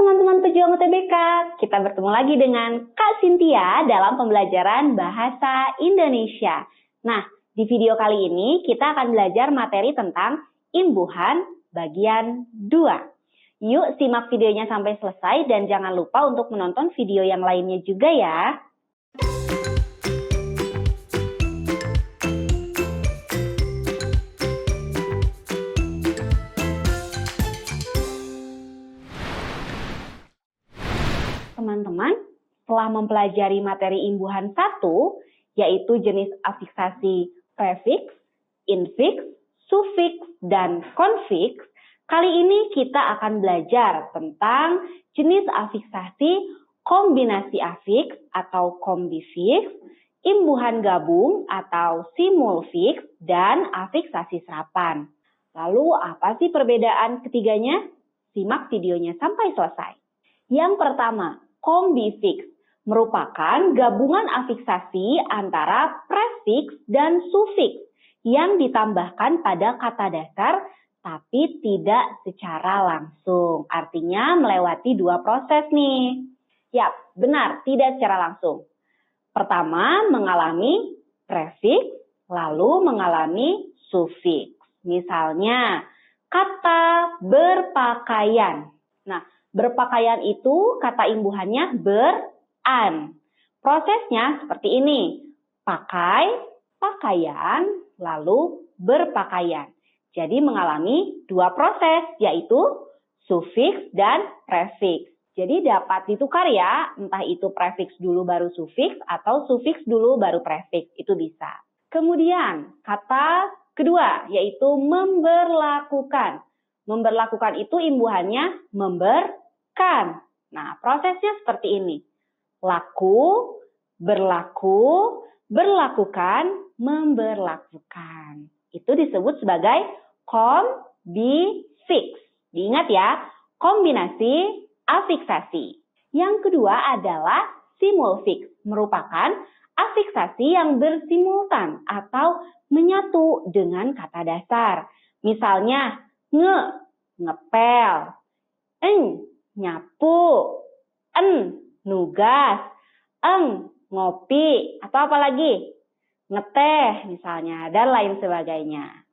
teman-teman pejuang UTBK, kita bertemu lagi dengan Kak Cynthia dalam pembelajaran Bahasa Indonesia. Nah, di video kali ini kita akan belajar materi tentang imbuhan bagian 2. Yuk simak videonya sampai selesai dan jangan lupa untuk menonton video yang lainnya juga ya. Teman-teman, setelah mempelajari materi imbuhan 1, yaitu jenis afiksasi prefiks, infiks, sufiks, dan konfiks, kali ini kita akan belajar tentang jenis afiksasi kombinasi afiks atau kombifiks, imbuhan gabung atau simulfiks, dan afiksasi serapan. Lalu apa sih perbedaan ketiganya? Simak videonya sampai selesai. Yang pertama, kombifiks merupakan gabungan afiksasi antara prefiks dan sufiks yang ditambahkan pada kata dasar tapi tidak secara langsung. Artinya melewati 2 proses nih. Yap, benar, tidak secara langsung. Pertama, mengalami prefiks, lalu mengalami sufiks. Misalnya, kata berpakaian. Nah, berpakaian itu kata imbuhannya ber-an. Prosesnya seperti ini. Pakai, pakaian, lalu berpakaian. Jadi mengalami 2 proses, yaitu sufiks dan prefiks. Jadi dapat ditukar ya, entah itu prefiks dulu baru sufiks atau sufiks dulu baru prefiks. Itu bisa. Kemudian kata kedua, yaitu memberlakukan. Memberlakukan itu imbuhannya memberkan. Nah, prosesnya seperti ini. Laku, berlaku, berlakukan, memberlakukan. Itu disebut sebagai kombifiks. Diingat ya, kombinasi afiksasi. Yang kedua adalah simulfiks. Merupakan afiksasi yang bersimultan atau menyatu dengan kata dasar. Misalnya, ngepel, nyapu, nugas, ngopi, atau apa lagi? Ngeteh misalnya, dan lain sebagainya.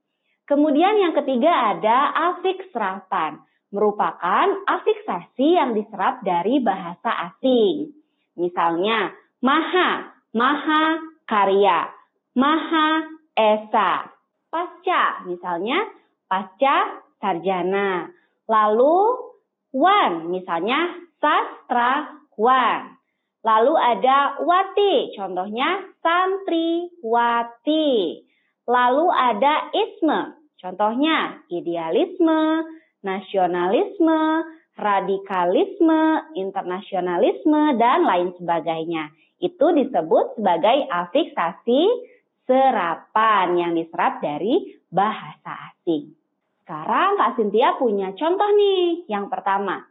Kemudian yang ketiga ada afiks serapan, merupakan afiksasi yang diserap dari bahasa asing. Misalnya, maha karya, maha esa, pasca, misalnya pasca sarjana. Lalu wan, misalnya sastrawan. Lalu ada wati, contohnya santriwati. Lalu ada isme, contohnya idealisme, nasionalisme, radikalisme, internasionalisme, dan lain sebagainya. Itu disebut sebagai afiksasi serapan yang diserap dari bahasa asing. Sekarang Kak Cynthia punya contoh nih. Yang pertama,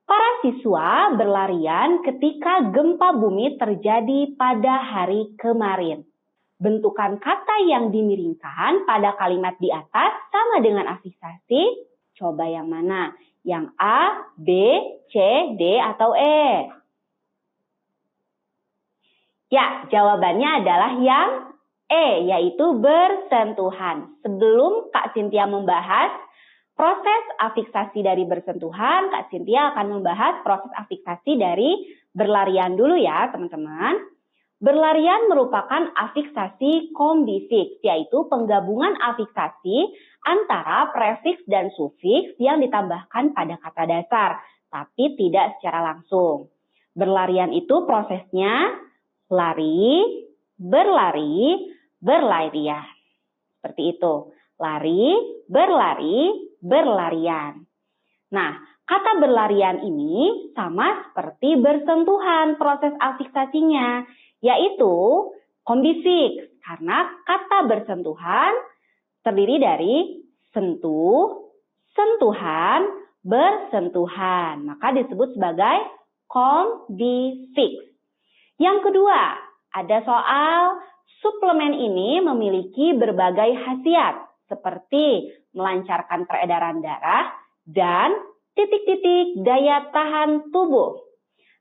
para siswa berlarian ketika gempa bumi terjadi pada hari kemarin. Bentukan kata yang dimiringkan pada kalimat di atas sama dengan afiksasi. Coba yang mana? Yang A, B, C, D, atau E? Ya, jawabannya adalah yang E, yaitu bersentuhan. Sebelum Kak Cynthia membahas proses afiksasi dari bersentuhan, Kak Cynthia akan membahas proses afiksasi dari berlarian dulu ya, teman-teman. Berlarian merupakan afiksasi kombifiks, yaitu penggabungan afiksasi antara prefiks dan sufiks yang ditambahkan pada kata dasar, tapi tidak secara langsung. Berlarian itu prosesnya lari, berlari, berlarian. Seperti itu. Lari, berlari, berlarian. Nah, kata berlarian ini sama seperti bersentuhan proses afiksasinya, yaitu kombifiks. Karena kata bersentuhan terdiri dari sentuh, sentuhan, bersentuhan. Maka disebut sebagai kombifiks. Yang kedua, ada soal suplemen ini memiliki berbagai khasiat seperti melancarkan peredaran darah dan titik-titik daya tahan tubuh.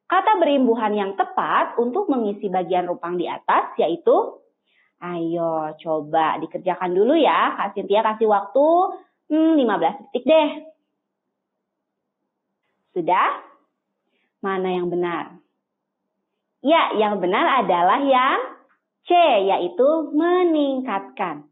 Kata berimbuhan yang tepat untuk mengisi bagian rupang di atas yaitu, ayo coba dikerjakan dulu ya. Kak Cynthia kasih waktu 15 detik deh. Sudah? Mana yang benar? Ya, yang benar adalah yang C, yaitu meningkatkan.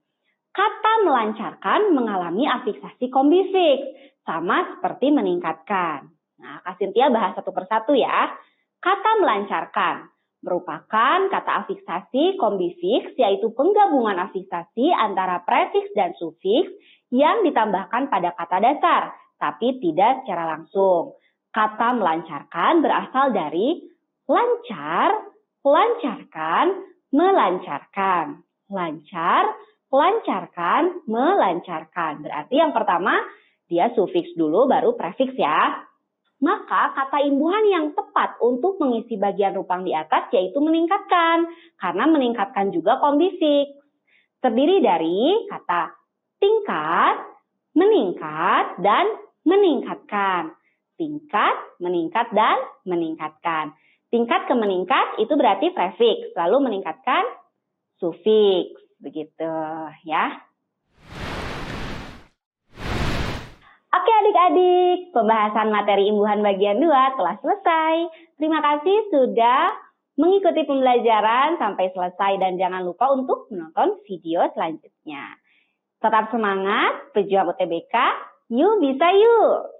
Kata melancarkan mengalami afiksasi kombifiks, sama seperti meningkatkan. Nah, Kak Cynthia bahas satu persatu ya. Kata melancarkan merupakan kata afiksasi kombifiks, yaitu penggabungan afiksasi antara prefiks dan sufiks yang ditambahkan pada kata dasar, tapi tidak secara langsung. Kata melancarkan berasal dari lancar, lancarkan, melancarkan. Lancar, lancarkan, melancarkan. Berarti yang pertama dia sufiks dulu baru prefiks ya. Maka kata imbuhan yang tepat untuk mengisi bagian rupang di atas yaitu meningkatkan. Karena meningkatkan juga kombifiks. Terdiri dari kata tingkat, meningkat, dan meningkatkan. Tingkat, meningkat, dan meningkatkan. Tingkat ke meningkat itu berarti prefiks, lalu meningkatkan sufiks, begitu ya. Oke adik-adik, pembahasan materi imbuhan bagian 2 telah selesai. Terima kasih sudah mengikuti pembelajaran sampai selesai dan jangan lupa untuk menonton video selanjutnya. Tetap semangat, pejuang UTBK, yuk bisa yuk!